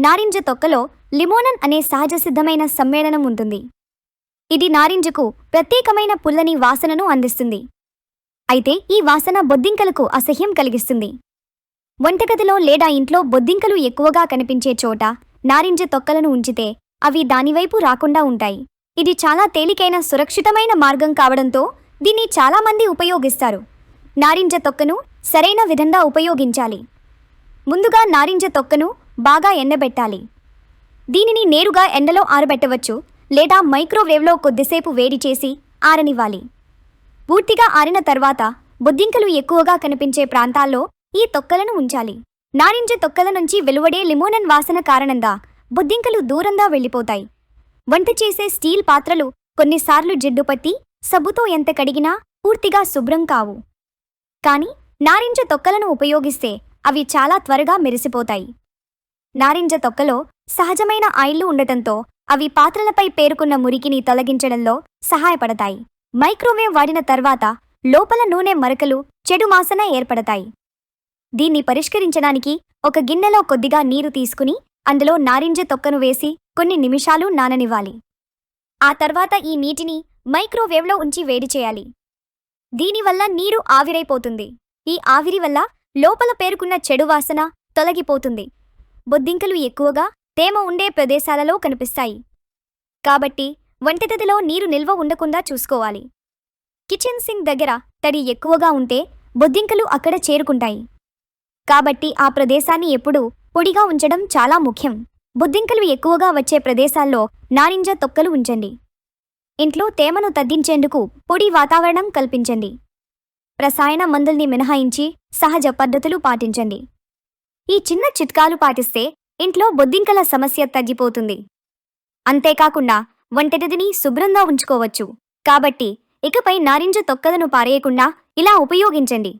నారింజ తొక్కలో లిమోనన్ అనే సహజ సిద్ధమైన సమ్మేళనం ఉంటుంది. ఇది నారింజకు ప్రత్యేకమైన పుల్లని వాసనను అందిస్తుంది. అయితే ఈ వాసన బొద్దింకలకు అసహ్యం కలిగిస్తుంది. వంటగదిలో లేదా ఇంట్లో బొద్దింకలు ఎక్కువగా కనిపించే చోట నారింజ తొక్కలను ఉంచితే అవి దానివైపు రాకుండా ఉంటాయి. ఇది చాలా తేలికైన సురక్షితమైన మార్గం కావడంతో దీన్ని చాలామంది ఉపయోగిస్తారు. నారింజ తొక్కను సరైన విధంగా ఉపయోగించాలి. ముందుగా నారింజ తొక్కను బాగా ఎండబెట్టాలి. దీనిని నేరుగా ఎండలో ఆరబెట్టవచ్చు లేదా మైక్రోవేవ్లో కొద్దిసేపు వేడి చేసి ఆరనివ్వాలి. పూర్తిగా ఆరిన తర్వాత బొద్దింకలు ఎక్కువగా కనిపించే ప్రాంతాల్లో ఈ తొక్కలను ఉంచాలి. నారింజ తొక్కల నుంచి వెలువడే లిమోనన్ వాసన కారణంగా బొద్దింకలు దూరంగా వెళ్ళిపోతాయి. వంట చేసే స్టీల్ పాత్రలు కొన్నిసార్లు జిడ్డు పట్టి సబ్బుతో ఎంత కడిగినా పూర్తిగా శుభ్రం కావు. కానీ నారింజ తొక్కలను ఉపయోగిస్తే అవి చాలా త్వరగా మెరిసిపోతాయి. నారింజ తొక్కలో సహజమైన ఆయిల్లు ఉండటంతో అవి పాత్రలపై పేరుకున్న మురికిని తొలగించడంలో సహాయపడతాయి. మైక్రోవేవ్ వాడిన తర్వాత లోపల నూనె మరకలు, చెడు వాసన ఏర్పడతాయి. దీన్ని పరిష్కరించడానికి ఒక గిన్నెలో కొద్దిగా నీరు తీసుకుని అందులో నారింజ తొక్కను వేసి కొన్ని నిమిషాలు నాననివ్వాలి. ఆ తర్వాత ఈ నీటిని మైక్రోవేవ్లో ఉంచి వేడి చేయాలి. దీనివల్ల నీరు ఆవిరైపోతుంది. ఈ ఆవిరి వల్ల లోపల పేరుకున్న చెడు వాసన తొలగిపోతుంది. బొద్దింకలు ఎక్కువగా తేమ ఉండే ప్రదేశాలలో కనిపిస్తాయి. కాబట్టి వంటగదిలో నీరు నిల్వ ఉండకుండా చూసుకోవాలి. కిచెన్ సింక్ దగ్గర తడి ఎక్కువగా ఉంటే బొద్దింకలు అక్కడ చేరుకుంటాయి. కాబట్టి ఆ ప్రదేశాన్ని ఎప్పుడూ పొడిగా ఉంచడం చాలా ముఖ్యం. బొద్దింకలు ఎక్కువగా వచ్చే ప్రదేశాల్లో నారింజ తొక్కలు ఉంచండి. ఇంట్లో తేమను తగ్గించేందుకు పొడి వాతావరణం కల్పించండి. రసాయన మందుల్ని మినహాయించి సహజ పద్ధతులు పాటించండి. ఈ చిన్న చిట్కాలు పాటిస్తే ఇంట్లో బొద్దింకల సమస్య తగ్గిపోతుంది. అంతేకాకుండా వంటగదిని శుభ్రంగా ఉంచుకోవచ్చు. కాబట్టి ఇకపై నారింజ తొక్కలను పారేయకుండా ఇలా ఉపయోగించండి.